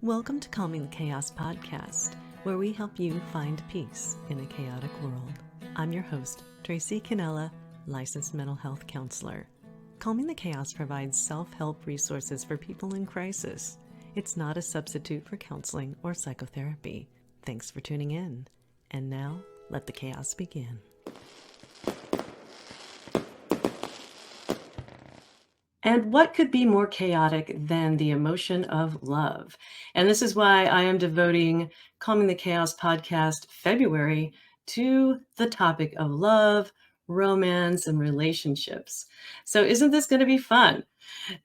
Welcome to Calming the Chaos podcast, where we help you find peace in a chaotic world. I'm your host, Tracy, licensed mental health counselor. Calming the Chaos provides self-help resources for people in crisis. It's not a substitute for counseling or psychotherapy. Thanks for tuning in. And now, let the chaos begin. And what could be more chaotic than the emotion of love? And this is why I am devoting Calming the Chaos podcast February to the topic of love, romance, and relationships. So isn't this going to be fun?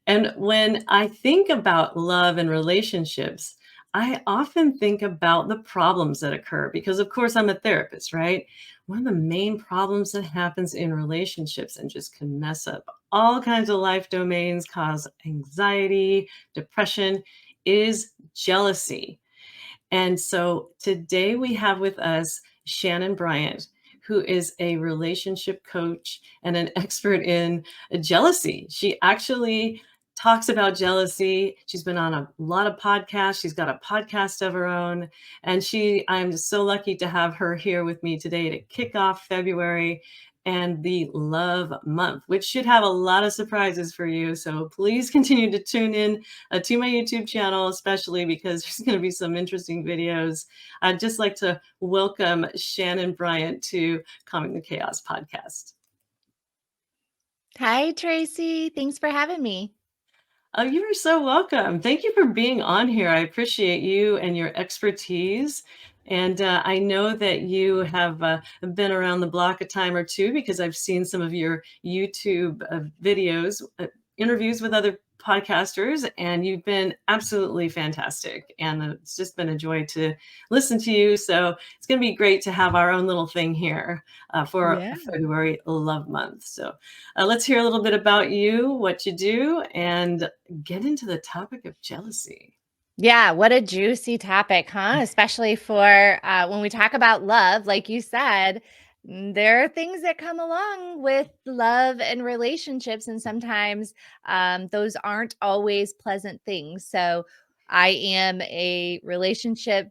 And when I think about love and relationships, I often think about the problems that occur because, of course, I'm a therapist, right? One of the main problems that happens in relationships and just can mess up all kinds of life domains, cause anxiety, depression, is jealousy. And so today we have with us Shanenn Bryant, who is a relationship coach and an expert in jealousy. She actually talks about jealousy. She's been on a lot of podcasts. She's got a podcast of her own. And I'm just so lucky to have her here with me today to kick off February and the Love Month, which should have a lot of surprises for you. So please continue to tune in to my YouTube channel, especially because there's going to be some interesting videos. I'd just like to welcome Shanenn Bryant to Calming the Chaos podcast. Hi, Tracy. Thanks for having me. Oh, you are so welcome. Thank you for being on here. I appreciate you and your expertise. And I know that you have been around the block a time or two because I've seen some of your YouTube videos, interviews with other podcasters, and you've been absolutely fantastic. And it's just been a joy to listen to you. So it's going to be great to have our own little thing here for February Love Month. So let's hear a little bit about you, what you do, and get into the topic of jealousy. Yeah, what a juicy topic, huh? Especially for when we talk about love, like you said, there are things that come along with love and relationships, and sometimes those aren't always pleasant things. So I am a relationship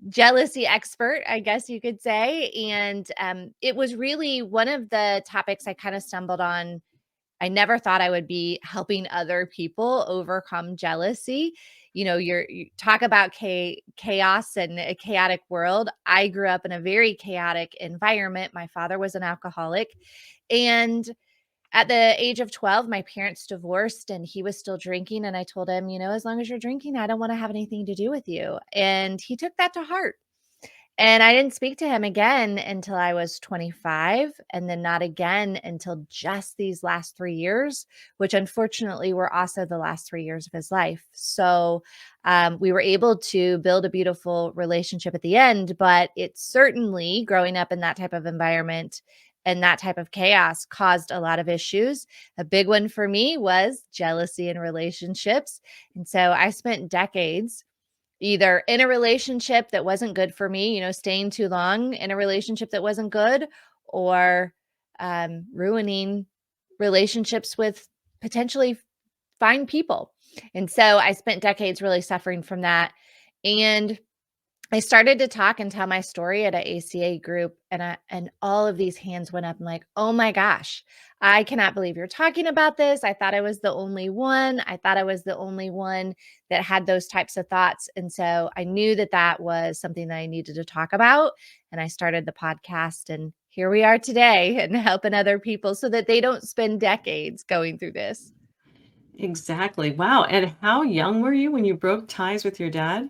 jealousy expert, I guess you could say. And it was really one of the topics I kind of stumbled on. I never thought I would be helping other people overcome jealousy. You know, you talk about chaos and a chaotic world. I grew up in a very chaotic environment. My father was an alcoholic. And at the age of 12, my parents divorced and he was still drinking. And I told him, as long as you're drinking, I don't want to have anything to do with you. And he took that to heart. And I didn't speak to him again until I was 25, and then not again until just these last 3 years, which unfortunately were also the last 3 years of his life. So we were able to build a beautiful relationship at the end, but it certainly, growing up in that type of environment and that type of chaos, caused a lot of issues. A big one for me was jealousy in relationships. And so I spent decades either in a relationship that wasn't good for me, staying too long in a relationship that wasn't good, or ruining relationships with potentially fine people. And so I spent decades really suffering from that. And I started to talk and tell my story at an ACA group, and all of these hands went up. I'm like, oh my gosh, I cannot believe you're talking about this. I thought I was the only one. I thought I was the only one that had those types of thoughts. And so I knew that that was something that I needed to talk about. And I started the podcast, and here we are today and helping other people so that they don't spend decades going through this. Exactly. Wow. And how young were you when you broke ties with your dad?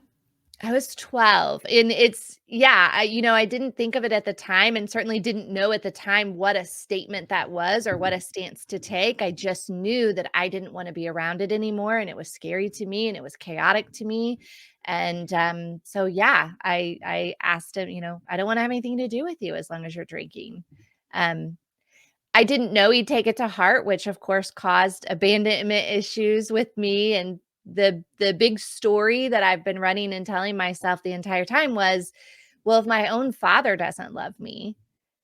I was 12, and I didn't think of it at the time, and certainly didn't know at the time what a statement that was or what a stance to take. I just knew that I didn't want to be around it anymore, and it was scary to me, and it was chaotic to me. And I asked him, I don't want to have anything to do with you as long as you're drinking. Um, I didn't know he'd take it to heart, which of course caused abandonment issues with me. And the big story that I've been running and telling myself the entire time was, well, if my own father doesn't love me,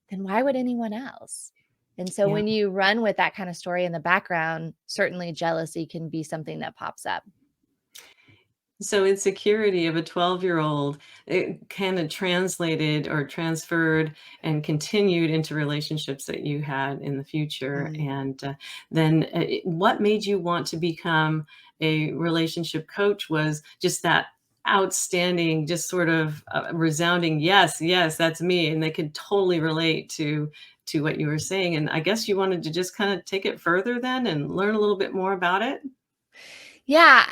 then why would anyone else? And so Yeah. when you run with that kind of story in the background, certainly jealousy can be something that pops up. So insecurity of a 12-year-old, it kind of translated or transferred and continued into relationships that you had in the future. Mm. And then what made you want to become a relationship coach was just that outstanding, just sort of resounding, yes, yes, that's me. And they could totally relate to what you were saying. And I guess you wanted to just kind of take it further then and learn a little bit more about it. Yeah,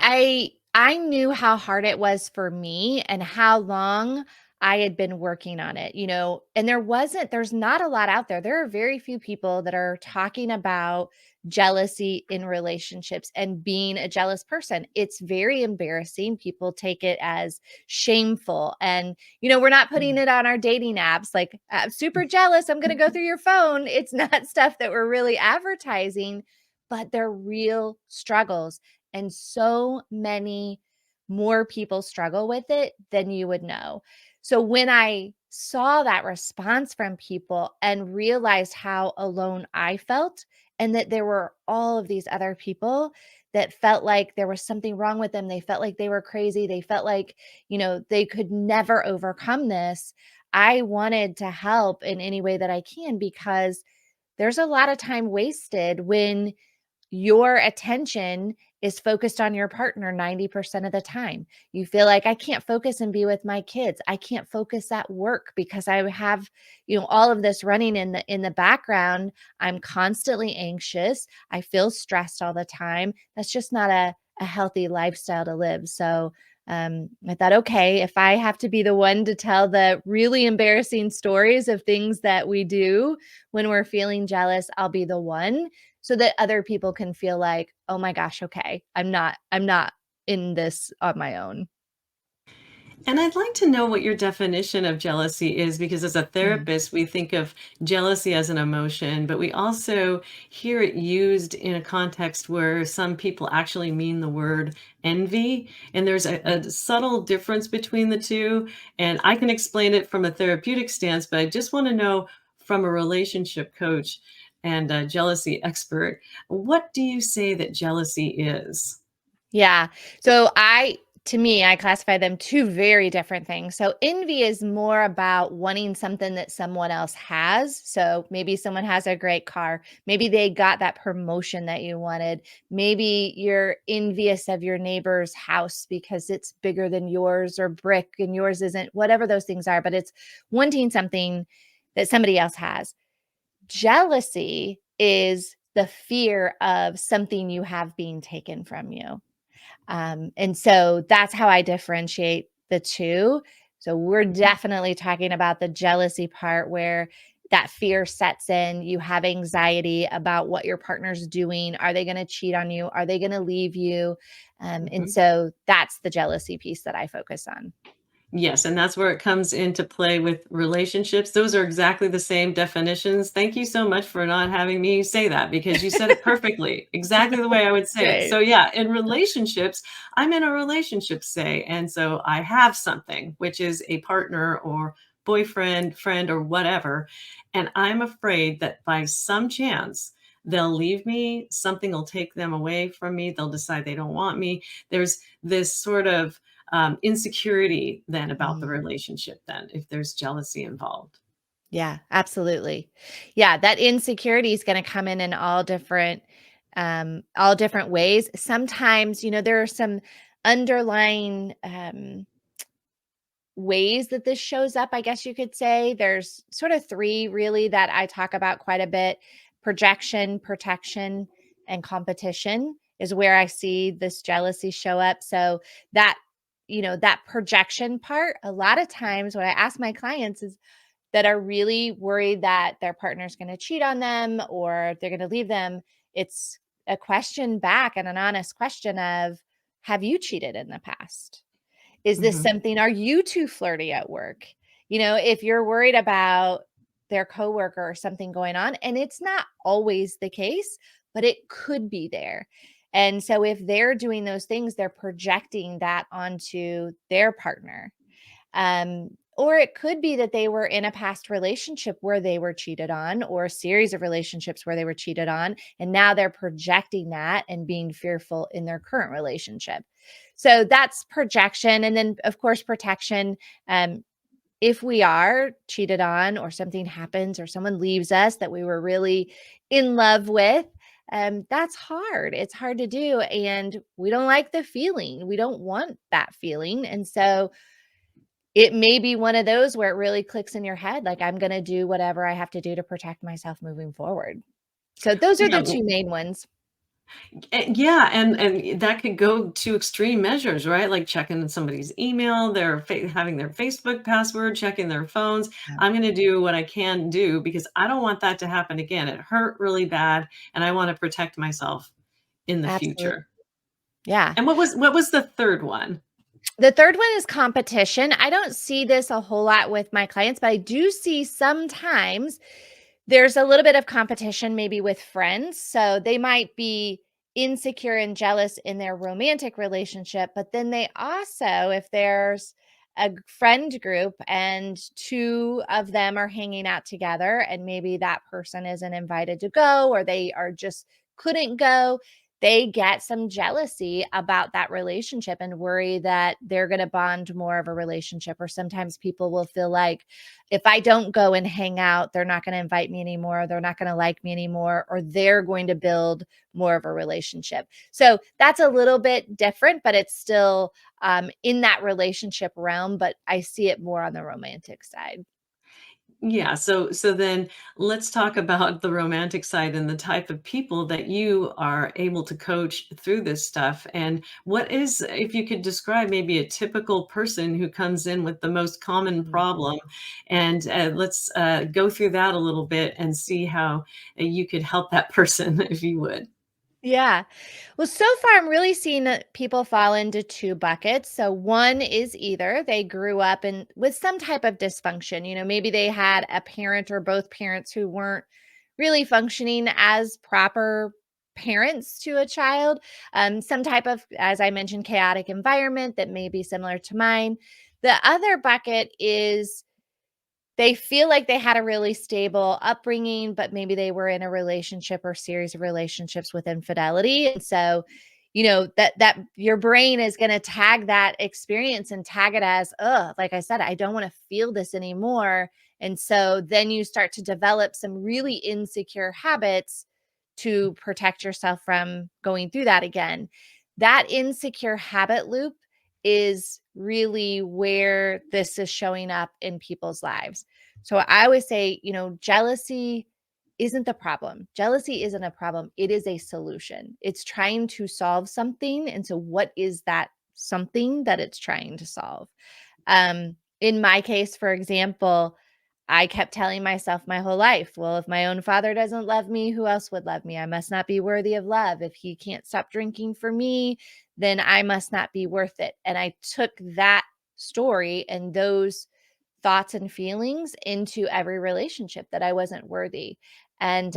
I knew how hard it was for me and how long I had been working on it, and there's not a lot out there. There are very few people that are talking about jealousy in relationships and being a jealous person. It's very embarrassing. People take it as shameful. And, we're not putting Mm. it on our dating apps like, I'm super jealous. I'm going to go through your phone. It's not stuff that we're really advertising, but they're real struggles. And so many more people struggle with it than you would know. So when I saw that response from people and realized how alone I felt, and that there were all of these other people that felt like there was something wrong with them, they felt like they were crazy, they felt like, they could never overcome this. I wanted to help in any way that I can, because there's a lot of time wasted when your attention is focused on your partner 90% of the time. You feel like, I can't focus and be with my kids. I can't focus at work because I have, all of this running in the background. I'm constantly anxious. I feel stressed all the time. That's just not a healthy lifestyle to live. So I thought, okay, if I have to be the one to tell the really embarrassing stories of things that we do when we're feeling jealous, I'll be the one, so that other people can feel like, "Oh my gosh, okay. I'm not in this on my own." And I'd like to know what your definition of jealousy is, because as a Mm. therapist, we think of jealousy as an emotion, but we also hear it used in a context where some people actually mean the word envy. And there's a subtle difference between the two. And I can explain it from a therapeutic stance, but I just want to know from a relationship coach and a jealousy expert, what do you say that jealousy is? Yeah. So to me, I classify them two very different things. So envy is more about wanting something that someone else has. So maybe someone has a great car. Maybe they got that promotion that you wanted. Maybe you're envious of your neighbor's house because it's bigger than yours, or brick and yours isn't, whatever those things are, but it's wanting something that somebody else has. Jealousy is the fear of something you have being taken from you. And so that's how I differentiate the two. So we're definitely talking about the jealousy part, where that fear sets in. You have anxiety about what your partner's doing. Are they going to cheat on you? Are they going to leave you? And Mhm. so that's the jealousy piece that I focus on. Yes, and that's where it comes into play with relationships. Those are exactly the same definitions. Thank you so much for not having me say that, because you said it perfectly, exactly the way I would say it. Great. So yeah, in relationships, I'm in a relationship, say, and so I have something, which is a partner or boyfriend, friend, or whatever, and I'm afraid that by some chance they'll leave me, something will take them away from me, they'll decide they don't want me. There's this sort of insecurity then about the Mm. relationship then if there's jealousy involved. Yeah, absolutely. Yeah, that insecurity is going to come in all different ways. Sometimes, there are some underlying ways that this shows up, I guess you could say. There's sort of three really that I talk about quite a bit: projection, protection, and competition is where I see this jealousy show up. So that, that projection part, a lot of times what I ask my clients is, that are really worried that their partner's going to cheat on them or they're going to leave them, it's a question back, and an honest question of, have you cheated in the past? Is this Mhm, something, are you too flirty at work? If you're worried about their coworker or something going on, and it's not always the case, but it could be there. And so if they're doing those things, they're projecting that onto their partner. Or it could be that they were in a past relationship where they were cheated on, or a series of relationships where they were cheated on. And now they're projecting that and being fearful in their current relationship. So that's projection. And then, of course, protection. If we are cheated on, or something happens, or someone leaves us that we were really in love with, that's hard. It's hard to do. And we don't like the feeling. We don't want that feeling. And so it may be one of those where it really clicks in your head, like, I'm going to do whatever I have to do to protect myself moving forward. So those are Yeah, the two main ones. yeah, and that could go to extreme measures, right? Like checking somebody's email, having their Facebook password, checking their phones. Yeah. I'm going to do what I can do because I don't want that to happen again. It hurt really bad, and I want to protect myself in the Absolutely. future. Yeah. And what was the third one? The third one is competition. I don't see this a whole lot with my clients, but I do see sometimes there's a little bit of competition maybe with friends. So they might be insecure and jealous in their romantic relationship, but then they also, if there's a friend group and two of them are hanging out together and maybe that person isn't invited to go, or they are just couldn't go, they get some jealousy about that relationship and worry that they're going to bond more of a relationship. Or sometimes people will feel like, if I don't go and hang out, they're not going to invite me anymore. They're not going to like me anymore, or they're going to build more of a relationship. So that's a little bit different, but it's still in that relationship realm. But I see it more on the romantic side. Yeah, so then let's talk about the romantic side and the type of people that you are able to coach through this stuff. And what is, if you could describe maybe a typical person who comes in with the most common Mhm. problem, and let's go through that a little bit and see how you could help that person, if you would. Yeah. Well, so far, I'm really seeing that people fall into two buckets. So, one is either they grew up in with some type of dysfunction. Maybe they had a parent or both parents who weren't really functioning as proper parents to a child. Some type of, as I mentioned, chaotic environment that may be similar to mine. The other bucket is they feel like they had a really stable upbringing, but maybe they were in a relationship or series of relationships with infidelity. And so, that your brain is going to tag that experience and tag it as, like I said, I don't want to feel this anymore. And so then you start to develop some really insecure habits to protect yourself from going through that again. That insecure habit loop is really where this is showing up in people's lives. So I always say, jealousy isn't the problem. Jealousy isn't a problem. It is a solution. It's trying to solve something. And so, what is that something that it's trying to solve? In my case, for example, I kept telling myself my whole life, well, if my own father doesn't love me, who else would love me? I must not be worthy of love. If he can't stop drinking for me, then I must not be worth it. And I took that story and those thoughts and feelings into every relationship that I wasn't worthy. And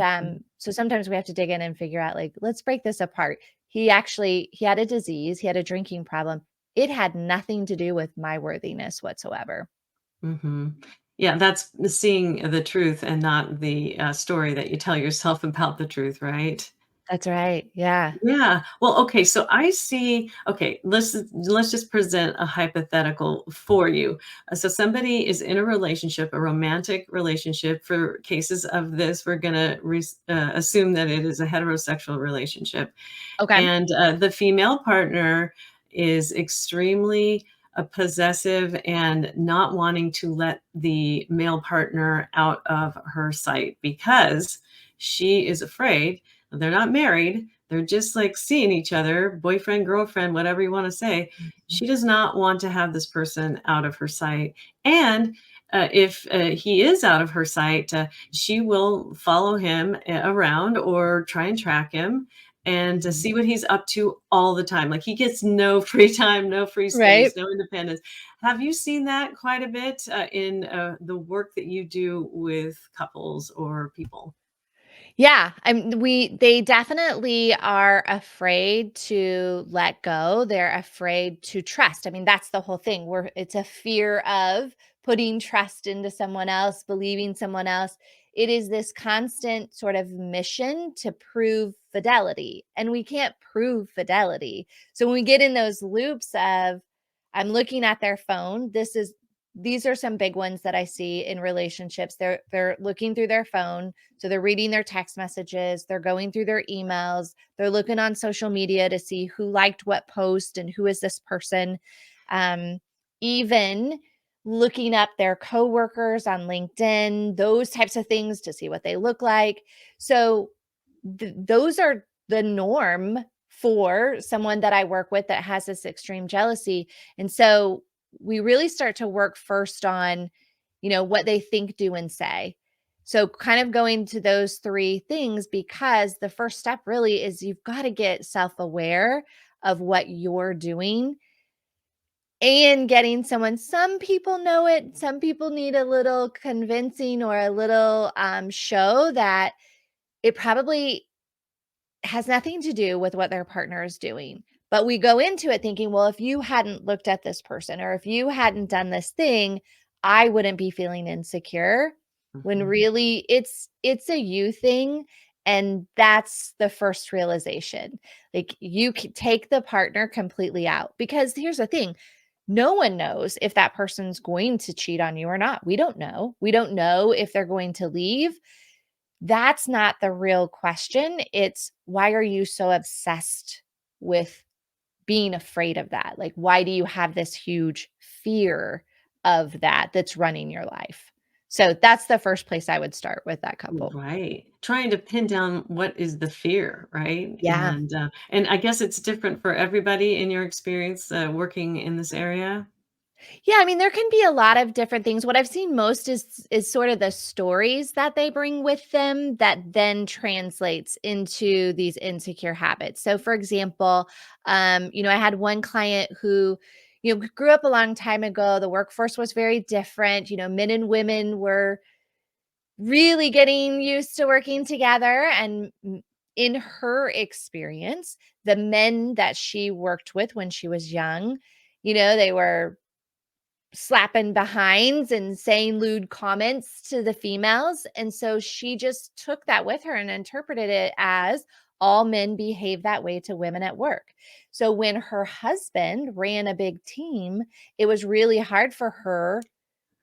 so sometimes we have to dig in and figure out, like, let's break this apart. He had a disease, he had a drinking problem. It had nothing to do with my worthiness whatsoever. Hmm. Yeah, that's seeing the truth and not the story that you tell yourself about the truth, right? That's right. Yeah. Yeah. Well, okay, so I see, okay, let's just present a hypothetical for you. So somebody is in a relationship, a romantic relationship. For cases of this, we're going to assume that it is a heterosexual relationship. Okay. And the female partner is extremely possessive and not wanting to let the male partner out of her sight because she is afraid. They're not married. They're just like seeing each other, boyfriend, girlfriend, whatever you want to say. Mhm. She does not want to have this person out of her sight. And if he is out of her sight, she will follow him around or try and track him and to Mhm. see what he's up to all the time. Like he gets no free time, no free Right. space, no independence. Have you seen that quite a bit in the work that you do with couples or people? Yeah, they definitely are afraid to let go. They're afraid to trust. I mean, that's the whole thing. It's a fear of putting trust into someone else, believing someone else. It is this constant sort of mission to prove fidelity, and we can't prove fidelity. So when we get in those loops of, I'm looking at their phone, these are some big ones that I see in relationships. They're looking through their phone, so they're reading their text messages, they're going through their emails, they're looking on social media to see who liked what post and who is this person. Um, Even looking up their coworkers on LinkedIn, those types of things to see what they look like. So those are the norm for someone that I work with that has this extreme jealousy. And so we really start to work first on, what they think, do, and say. So kind of going to those three things, because the first step really is you've got to get self-aware of what you're doing and getting someone. Some people know it, some people need a little convincing or a little show that it probably has nothing to do with what their partner is doing. But we go into it thinking, well, if you hadn't looked at this person or if you hadn't done this thing, I wouldn't be feeling insecure. When Mhm. really it's a you thing, and that's the first realization. Like, you can take the partner completely out, because here's the thing, no one knows if that person's going to cheat on you or not. We don't know. We don't know if they're going to leave. That's not the real question. It's, why are you so obsessed with being afraid of that? Like, why do you have this huge fear of that that's running your life? So that's the first place I would start with that couple. Right. Trying to pin down what is the fear, right? Yeah. And I guess it's different for everybody in your experience, working in this area? Yeah, I mean, there can be a lot of different things. What I've seen most is sort of the stories that they bring with them that then translates into these insecure habits. So, for example, I had one client who, grew up a long time ago. The workforce was very different. Men and women were really getting used to working together, and in her experience, the men that she worked with when she was young, they were slapping behinds and saying lewd comments to the females. And so she just took that with her and interpreted it as all men behave that way to women at work. So when her husband ran a big team, it was really hard for her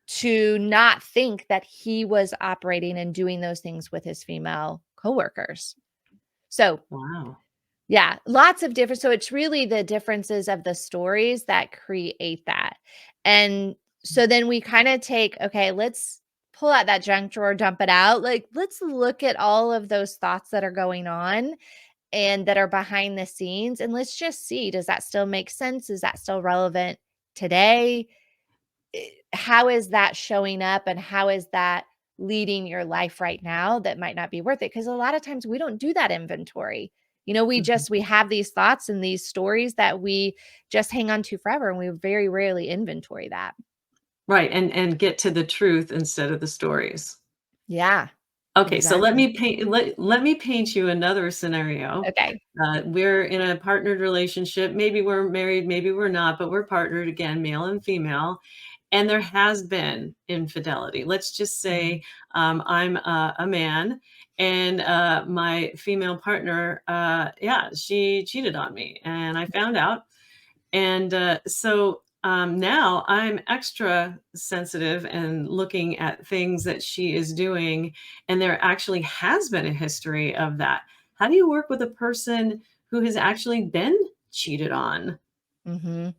to not think that he was operating and doing those things with his female coworkers. So Wow. yeah, lots of different, so it's really the differences of the stories that create that. And so then we kinda take, okay, let's pull out that junk drawer, dump it out. Like, let's look at all of those thoughts that are going on and that are behind the scenes, and let's just see, does that still make sense? Is that still relevant today? How is that showing up, and how is that leading your life right now that might not be worth it? Because a lot of times we don't do that inventory. Mhm. We have these thoughts and these stories that we just hang on to forever, and we very rarely inventory that. Right, and get to the truth instead of the stories. Yeah, Okay, so exactly. let me paint you another scenario. Okay. We're in a partnered relationship. Maybe we're married, maybe we're not, but we're partnered again, male and female, and there has been infidelity. Let's just say Mhm. I'm a man, and my female partner, yeah, she cheated on me, and I found out. And now I'm extra sensitive and looking at things that she is doing, and there actually has been a history of that. How do you work with a person who has actually been cheated on? Mhm.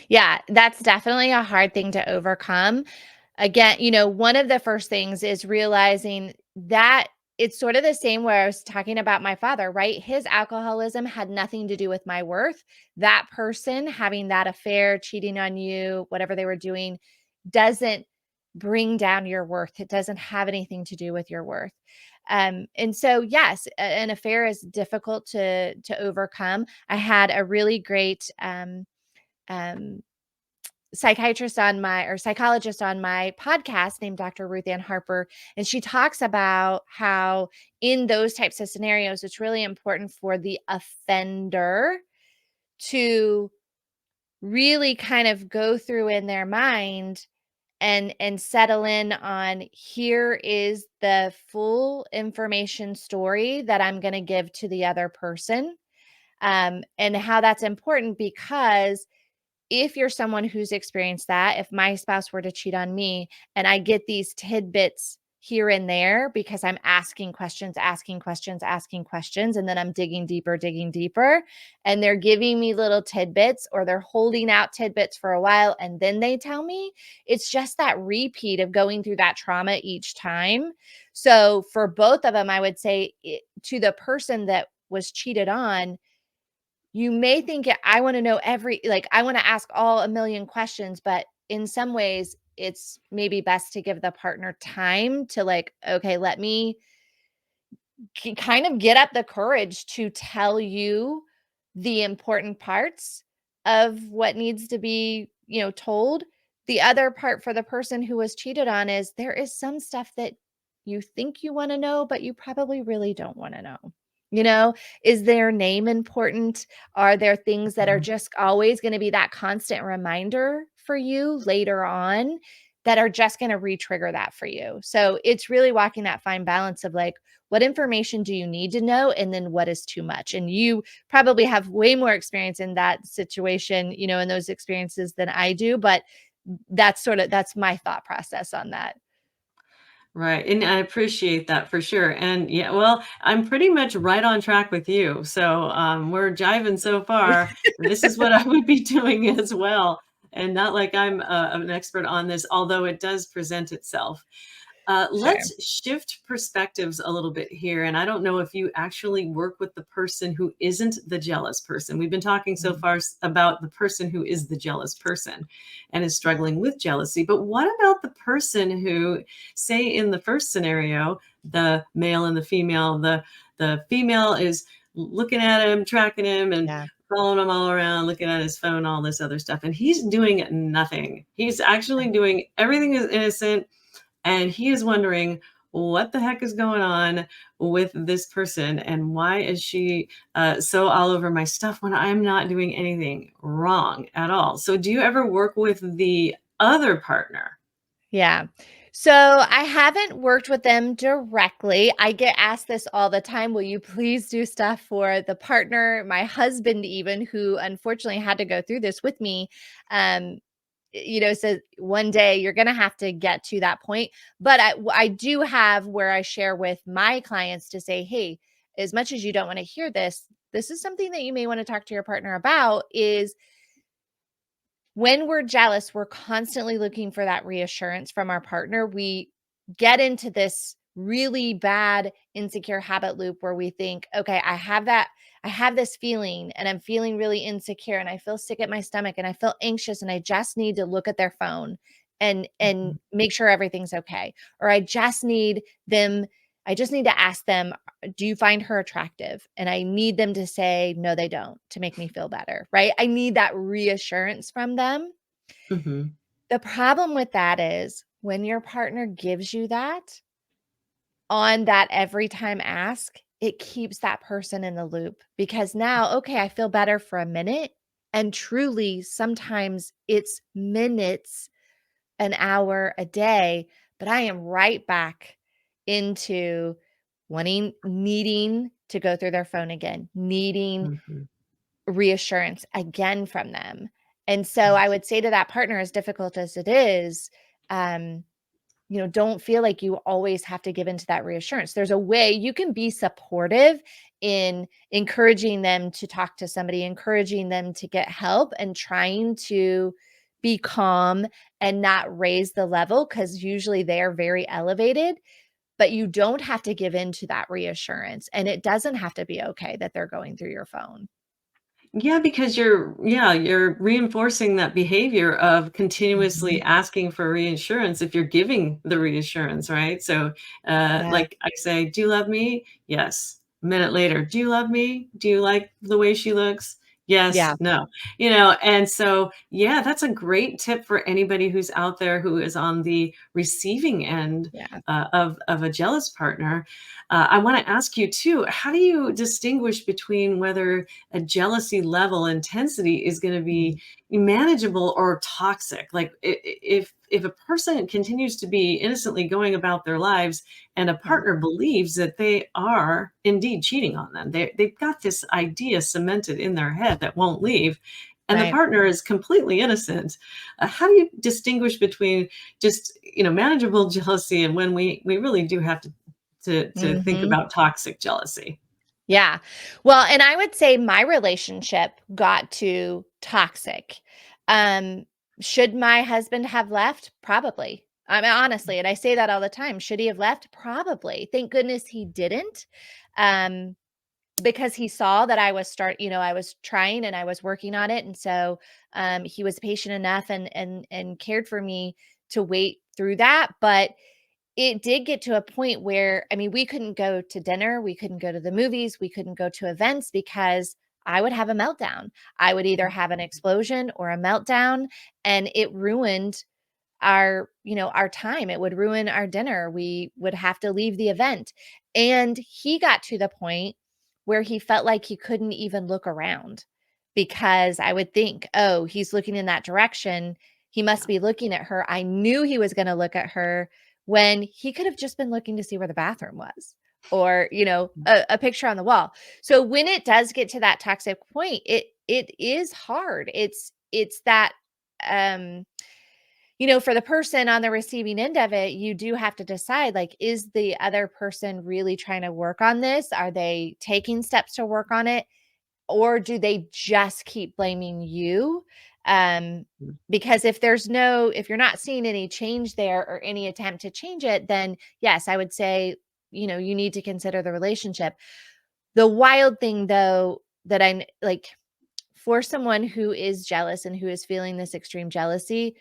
Yeah, that's definitely a hard thing to overcome. Again, one of the first things is realizing that it's sort of the same where I was talking about my father, right? His alcoholism had nothing to do with my worth. That person having that affair, cheating on you, whatever they were doing, doesn't bring down your worth. It doesn't have anything to do with your worth. And so, yes, an affair is difficult to overcome. I had a really great um, psychologist on my podcast named Dr. Ruth Ann Harper. And she talks about how in those types of scenarios, it's really important for the offender to really kind of go through in their mind and settle in on, here is the full information story that I'm going to give to the other person, and how that's important, because if you're someone who's experienced that, if my spouse were to cheat on me and I get these tidbits here and there because I'm asking questions, asking questions, asking questions, and then I'm digging deeper, and they're giving me little tidbits, or they're holding out tidbits for a while and then they tell me, it's just that repeat of going through that trauma each time. So for both of them, I would say to the person that was cheated on, you may think I want to know I want to ask all a million questions, but in some ways it's maybe best to give the partner time to, like, okay, let me kind of get up the courage to tell you the important parts of what needs to be, told. The other part for the person who was cheated on is there is some stuff that you think you want to know, but you probably really don't want to know. You know, is their name important? Are there things that are Mhm. just always going to be that constant reminder for you later on that are just going to re-trigger that for you? So it's really walking that fine balance of, like, what information do you need to know, and then what is too much? And you probably have way more experience in that situation, in those experiences than I do, but that's my thought process on that. Right, and I appreciate that for sure, and yeah, well, I'm pretty much right on track with you, so, we're jiving so far. This is what I would be doing as well, and not like I'm, an expert on this, although it does present itself. Sure. Let's shift perspectives a little bit here. And I don't know if you actually work with the person who isn't the jealous person. We've been talking so Mhm. far about the person who is the jealous person and is struggling with jealousy. But what about the person who, say, in the first scenario, the male and the female, the female is looking at him, tracking him, and Yeah. following him all around, looking at his phone, all this other stuff. And he's doing nothing. He's actually doing everything is innocent, and he is wondering what the heck is going on with this person and why is she so all over my stuff when I'm not doing anything wrong at all. So, do you ever work with the other partner? Yeah. So I haven't worked with them directly. I get asked this all the time. Will you please do stuff for the partner? My husband, even, who unfortunately had to go through this with me, um, says one day you're going to have to get to that point. But I do have where I share with my clients to say, hey, as much as you don't want to hear this is something that you may want to talk to your partner about. Is when we're jealous, we're constantly looking for that reassurance from our partner. We get into this really bad insecure habit loop where we think, okay, I have this feeling and I'm feeling really insecure and I feel sick at my stomach and I feel anxious and I just need to look at their phone and Mhm. make sure everything's okay. Or I just need to ask them, do you find her attractive? And I need them to say, no, they don't, to make me feel better, right? I need that reassurance from them. Mhm. The problem with that is when your partner gives you that on that every time ask, it keeps that person in the loop because now, okay, I feel better for a minute. And truly, sometimes it's minutes, an hour, a day, but I am right back into needing to go through their phone again, needing Mhm. reassurance again from them. And so I would say to that partner, as difficult as it is, um, don't feel like you always have to give into that reassurance. There's a way you can be supportive in encouraging them to talk to somebody, encouraging them to get help, and trying to be calm and not raise the level because usually they're very elevated. But you don't have to give in to that reassurance. And it doesn't have to be okay that they're going through your phone. Yeah, because you're reinforcing that behavior of continuously Mhm. asking for reassurance if you're giving the reassurance, right? So, Yeah. like I say, "Do you love me?" "Yes." A minute later, "Do you love me? Do you like the way she looks?" "Yes." Yeah. "No." And so, yeah, that's a great tip for anybody who's out there who is on the receiving end, Yeah. of a jealous partner. I wanna ask you too, how do you distinguish between whether a jealousy level intensity is going to Mhm. be manageable or toxic? Like, if if a person continues to be innocently going about their lives and a Yeah. partner believes that they are indeed cheating on them, they've got this idea cemented in their head that won't leave, and the Right. partner is completely innocent. How do you distinguish between just, manageable jealousy and when we really do have to think Mhm. about toxic jealousy? Yeah. Well, and I would say my relationship got to toxic. Um, should my husband have left? Probably. I mean, honestly, and I say that all the time. Should he have left? Probably. Thank goodness he didn't. Um, because he saw that I was I was trying and I was working on it. And so he was patient enough and cared for me to wait through that. But it did get to a point where, I mean, we couldn't go to dinner, we couldn't go to the movies, we couldn't go to events because I would have a meltdown. I would either have an explosion or a meltdown, and it ruined our time. It would ruin our dinner. We would have to leave the event. And he got to the point where he felt like he couldn't even look around because I would think, "Oh, he's looking in that direction. He must Yeah. be looking at her." I knew he was going to look at her when he could have just been looking to see where the bathroom was or, a picture on the wall. So when it does get to that toxic point, it is hard. It's that um for the person on the receiving end of it, you do have to decide, like, is the other person really trying to work on this? Are they taking steps to work on it? Or do they just keep blaming you? Um, Mm. because if you're not seeing any change there or any attempt to change it, then yes, I would say, you need to consider the relationship. The wild thing though, that like for someone who is jealous and who is feeling this extreme jealousy,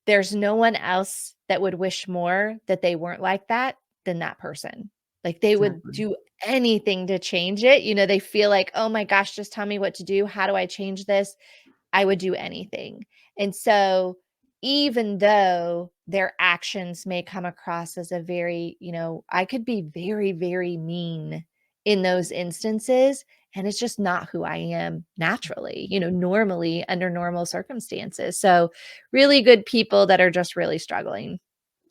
there's no one else that would wish more that they weren't like that than that person. Like, they would Exactly. do anything to change it. They feel like, "Oh my gosh, just tell me what to do. How do I change this?" I would do anything. And so, even though their actions may come across as a I could be very, very mean in those instances. And it's just not who I am naturally, normally under normal circumstances. So, really good people that are just really struggling.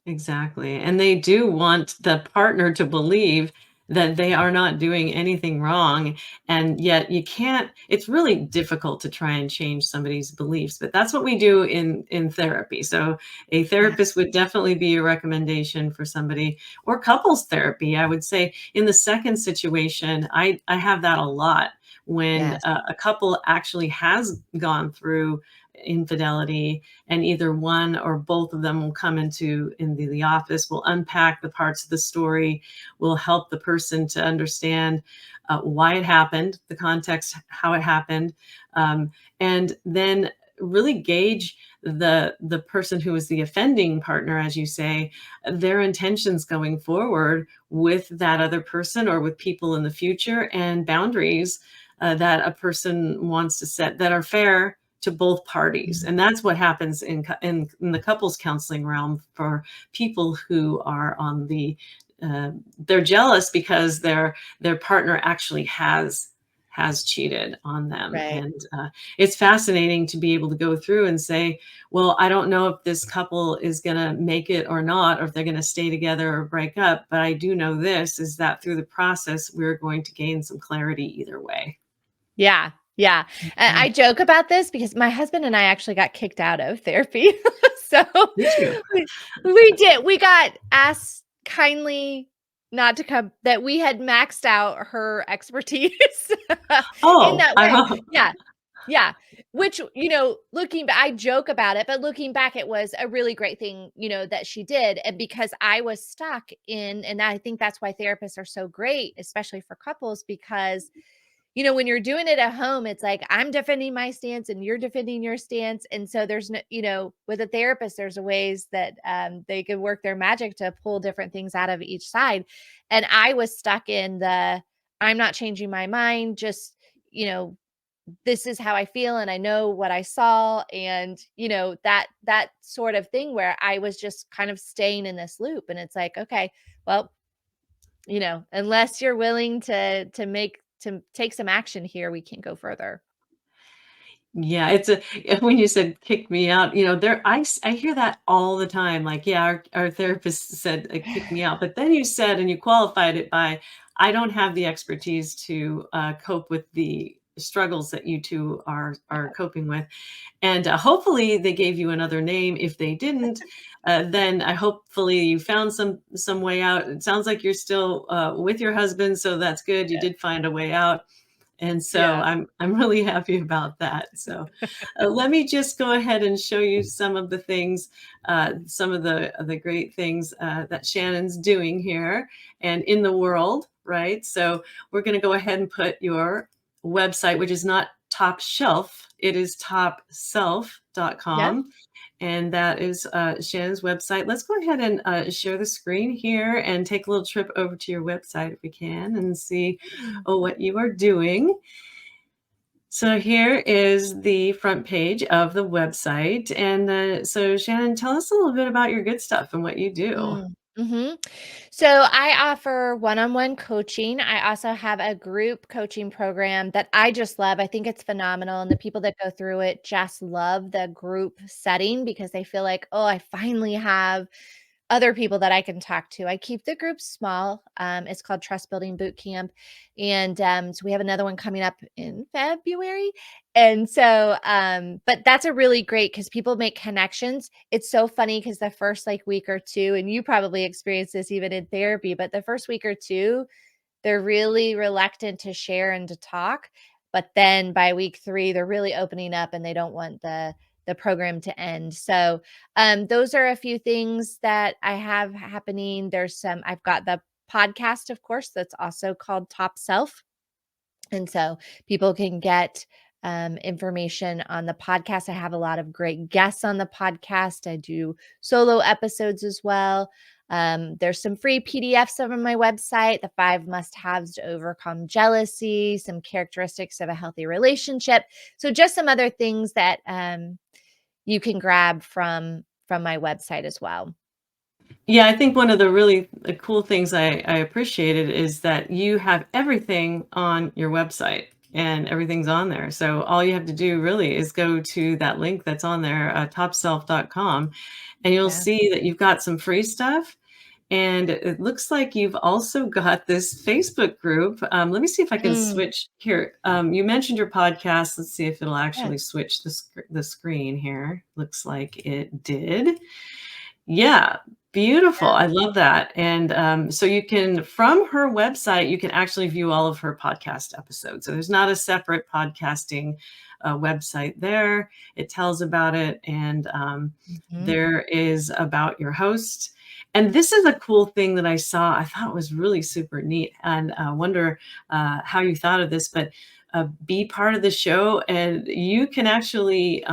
Exactly, and they do want the partner to believe that they are not doing anything wrong, and yet you can't. It's really difficult to try and change somebody's beliefs, but that's what we do in therapy. So a Yeah. therapist would definitely be a recommendation for somebody, or couples therapy. I would say in the second situation, I have that a lot when Yes. a couple actually has gone through infidelity, and either one or both of them will come into the office. We'll unpack the parts of the story. We'll help the person to understand why it happened, the context, how it happened, um, and then really gauge the person who is the offending partner, as you say, their intentions going forward with that other person or with people in the future, and boundaries that a person wants to set that are fair to both parties. Mhm. And that's what happens in the couples counseling realm for people who are on they're jealous because their partner actually has cheated on them. Right. And it's fascinating to be able to go through and say, well, I don't know if this couple is going to make it or not, or if they're going to stay together or break up, but I do know this is that through the process we're going to gain some clarity either way. Yeah, yeah. I Mhm. joke about this because my husband and I actually got kicked out of therapy. So, Did you? we we did. We got asked kindly not to come, that we had maxed out her expertise in Oh, that I way. hope. Yeah, yeah. Which, looking back, I joke about it, but looking back, it was a really great thing, that she did. And because I was stuck and I think that's why therapists are so great, especially for couples, because when you're doing it at home, it's like I'm defending my stance and you're defending your stance. And so there's no, with a therapist, there's ways that they can work their magic to pull different things out of each side. And I was stuck in I'm not changing my mind, just, you know, this is how I feel and I know what I saw. And, that sort of thing where I was just kind of staying in this loop. And it's like, okay, well, unless you're willing to take some action here, we can't go further. Yeah, it's a when you said "kick me out," there I hear that all the time, like, "Yeah, our therapist said, kick me out," but then you said and you qualified it by, "I don't have the expertise to, cope with the struggles that you 2 are coping with," and, hopefully, they gave you another name. If they didn't, then I hopefully you found some way out. It sounds like you're still, with your husband, so that's good. You did find a way out. And so Yeah. I'm really happy about that. So, let me just go ahead and show you some of the things, some of the great things, that Shannon's doing here and in the world, right? So, we're gonna go ahead and put your website, which is not Top Shelf, it is Yep. topself.com, and that is, Shannon's website. Let's go ahead and, share the screen here and take a little trip over to your website if we can and see, Mm. what you are doing. So here is the front page of the website. And so, Shannon, tell us a little bit about your good stuff and what you do. Mhm. So I offer one-on-one coaching. I also have a group coaching program that I just love. I think it's phenomenal. And the people that go through it just love the group setting because they feel like, oh, I finally have other people that I can talk to. I keep the group small. It's called Trust Building Boot Camp. And so we have another one coming up in February. And so, but that's a really great because people make connections. It's so funny because the first like week or two, and you probably experience this even in therapy, but the first week or two, they're really reluctant to share and to talk, but then by week 3, they're really opening up and they don't want the program to end. So, those are a few things that I have happening. I've got the podcast, of course, that's also called Top Self. And so people can get information on the podcast. I have a lot of great guests on the podcast. I do solo episodes as well. There's some free PDFs on my website, the 5 must-haves to overcome jealousy, some characteristics of a healthy relationship. So just some other things that you can grab from my website as well. Yeah, I think one of the really cool things I appreciated is that you have everything on your website and everything's on there. So all you have to do really is go to that link that's on there, topself.com, and you'll Yeah. see that you've got some free stuff. And it looks like you've also got this Facebook group. Let me see if I can Mm, switch here. You mentioned your podcast. Let's see if it'll yeah. actually switch the screen here. Looks like it did. Yeah, beautiful. Yeah. I love that. And so you can, from her website, you can actually view all of her podcast episodes. So there's not a separate podcasting website there. It tells about it, and Mhm. there is about your host. And this is a cool thing that I saw. I thought was really super neat, and wonder how you thought of this, but be part of the show, and you can actually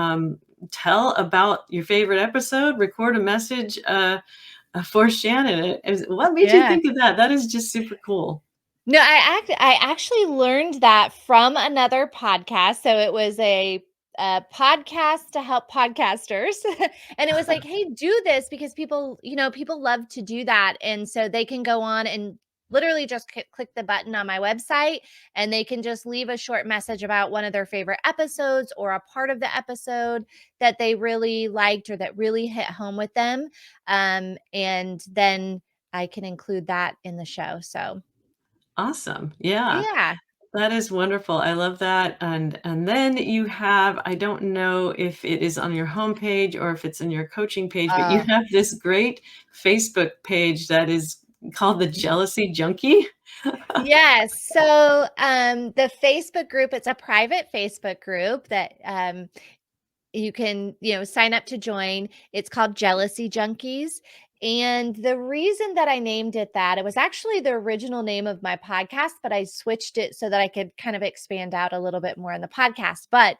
tell about your favorite episode, record a message, for Shannon. What made you Yeah. think of that? That is just super cool. No, I actually learned that from another podcast. So it was a podcast to help podcasters. And it was like, "Hey, do this," because people love to do that. And so they can go on and literally just click the button on my website and they can just leave a short message about one of their favorite episodes or a part of the episode that they really liked or that really hit home with them. And then I can include that in the show. So, Awesome. Yeah. yeah. That is wonderful. I love that. And then you have, I don't know if it is on your homepage or if it's in your coaching page, but you Uh, have this great Facebook page that is called the Jealousy Junkie. yes. So, the Facebook group, it's a private Facebook group that, you can, sign up to join. It's called Jealousy Junkies. And the reason that I named it that, it was actually the original name of my podcast, but I switched it so that I could kind of expand out a little bit more in the podcast. But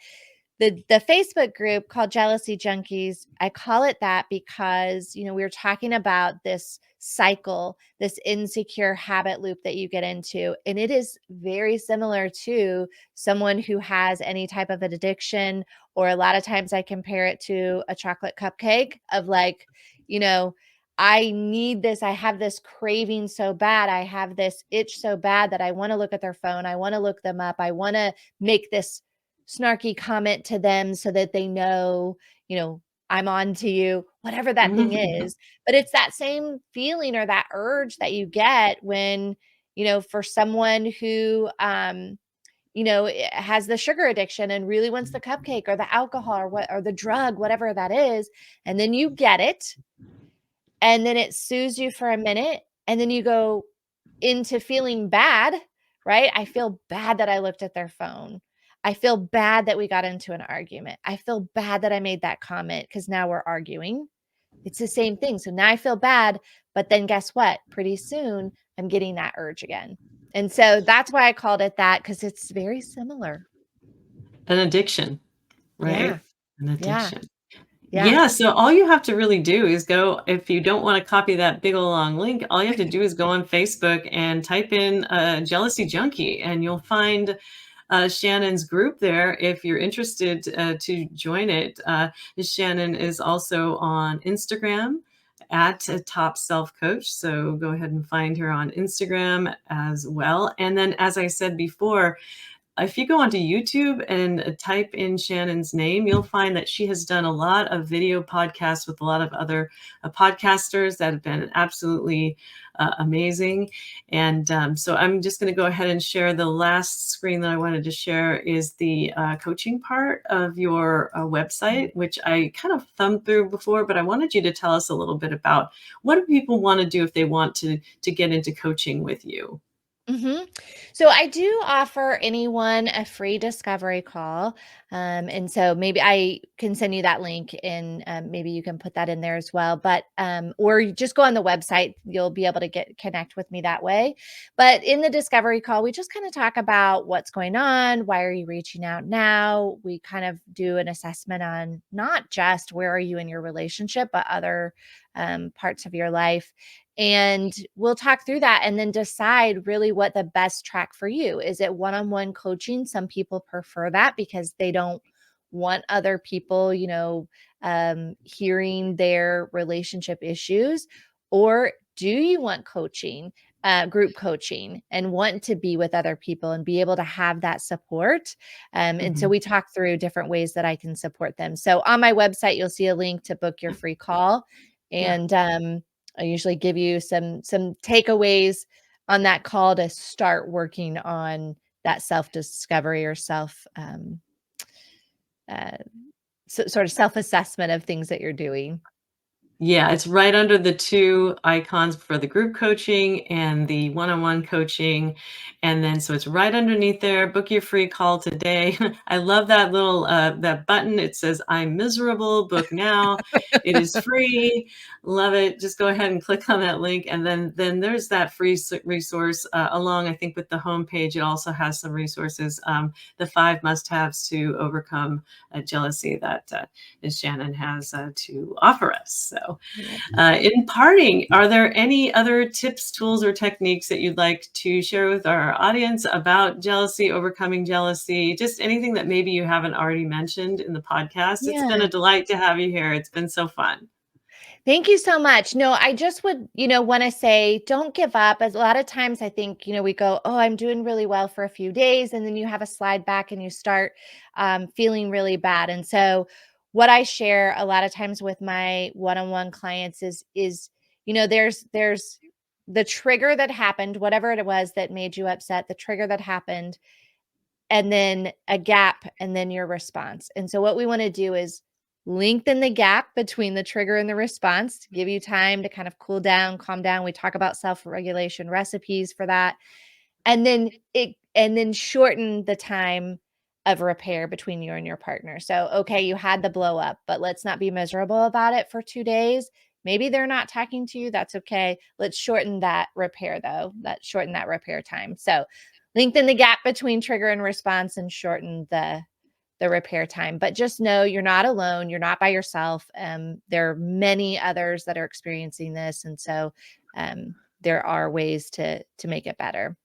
the Facebook group called Jealousy Junkies, I call it that because, we were talking about this cycle, this insecure habit loop that you get into, and it is very similar to someone who has any type of an addiction, or a lot of times I compare it to a chocolate cupcake of like, you know, I need this. I have this craving so bad. I have this itch so bad that I want to look at their phone. I want to look them up. I want to make this snarky comment to them so that they know, you know, I'm on to you, whatever that thing is. But it's that same feeling or that urge that you get when, for someone who, has the sugar addiction and really wants the cupcake or the alcohol or the drug, whatever that is, and then you get it, and then it soothes you for a minute, and then you go into feeling bad, right? I feel bad that I looked at their phone. I feel bad that we got into an argument. I feel bad that I made that comment because now we're arguing. It's the same thing. So now I feel bad, but then guess what? Pretty soon I'm getting that urge again. And so that's why I called it that, because it's very similar. An addiction, Yeah. right? An Yeah. addiction. Yeah. Yeah, so all you have to really do is go if you don't wanna copy that big ol' long link, all you have to do is go on Facebook and type in, "jealousy junkie," and you'll find, Shannen's group there if you're interested, to join it. Shannen is also on Instagram at Top Self Coach, so go ahead and find her on Instagram as well, and then, as I said before, if you go onto YouTube and type in Shannen's name, you'll find that she has done a lot of video podcasts with a lot of other podcasters that have been absolutely amazing. And so I'm just going to go ahead and share the last screen that I wanted to share is the coaching part of your website, which I kind of thumbed through before, but I wanted you to tell us a little bit about what do people want to do if they want to get into coaching with you? hmm So I do offer anyone a free discovery call. And so maybe I can send you that link and maybe you can put that in there as well. But, or you just go on the website, you'll be able to connect with me that way. But in the discovery call, we just kind of talk about what's going on. Why are you reaching out now? We kind of do an assessment on not just where are you in your relationship, but other parts of your life, and we'll talk through that and then decide really what the best track for you. Is it one-on-one coaching? Some people prefer that because they don't want other people, hearing their relationship issues. Or do you want coaching, group coaching, and want to be with other people and be able to have that support? And so Mhm. we talk through different ways that I can support them. So on my website, you'll see a link to book your free call. Yeah. And I usually give you some takeaways on that call to start working on that self-discovery or uh, sort of self-assessment of things that you're doing. Yeah, it's right under the 2 icons for the group coaching and the one-on-one coaching, and then so it's right underneath there, book your free call today. I love that little, that button, it says, "I'm miserable, book now." It is free, love it, just go ahead and click on that link, and then there's that free resource, along, I think, with the homepage, it also has some resources, the 5 must-haves to overcome, jealousy that, Shannen has, to offer us, so Yep. in parting, are there any other tips, tools, or techniques that you'd like to share with our audience about jealousy, overcoming jealousy, just anything that maybe you haven't already mentioned in the podcast? It's been Yeah. a delight to have you here. It's been so fun. Thank you so much. No, I just would, want to say don't give up. As a lot of times I think, we go, oh, I'm doing really well for a few days. And then you have a slide back and you start feeling really bad. And so, what I share a lot of times with my one-on-one clients is, there's the trigger that happened, whatever it was that made you upset, the trigger that happened, and then a gap, and then your response. And so what we want to do is lengthen the gap between the trigger and the response to give you time to kind of cool down, calm down. We talk about self-regulation recipes for that. And then shorten the time of repair between you and your partner. So, okay, you had the blow up, but let's not be miserable about it for 2 days. Maybe they're not talking to you, that's okay. Let's shorten that repair though. Let's shorten that repair time. So, lengthen the gap between trigger and response and shorten the repair time. But just know you're not alone. You're not by yourself. There are many others that are experiencing this, and so there are ways to make it better.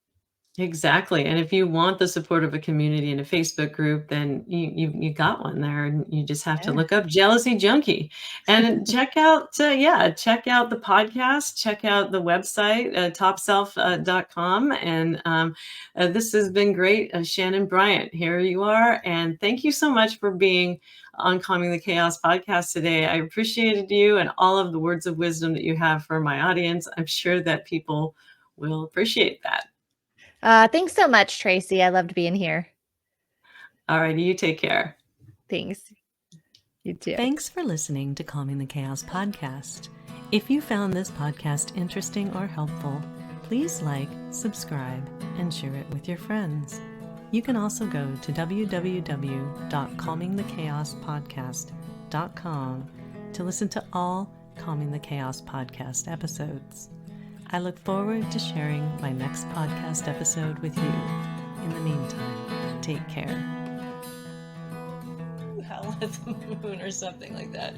Exactly, and if you want the support of a community and a Facebook group, then you got one there, and you just have to Yeah. look up Jealousy Junkie and check out the podcast, check out the website, topself.com, and this has been great. Shanenn Bryant, here you are, and thank you so much for being on Calming the Chaos podcast today. I appreciated you and all of the words of wisdom that you have for my audience. I'm sure that people will appreciate that. Thanks so much, Tracy. I loved being here. All righty, you take care. Thanks. You too. Thanks for listening to Calming the Chaos podcast. If you found this podcast interesting or helpful, please like, subscribe, and share it with your friends. You can also go to www.calmingthechaospodcast.com to listen to all Calming the Chaos podcast episodes. I look forward to sharing my next podcast episode with you. In the meantime, take care. Howl at the moon or something like that.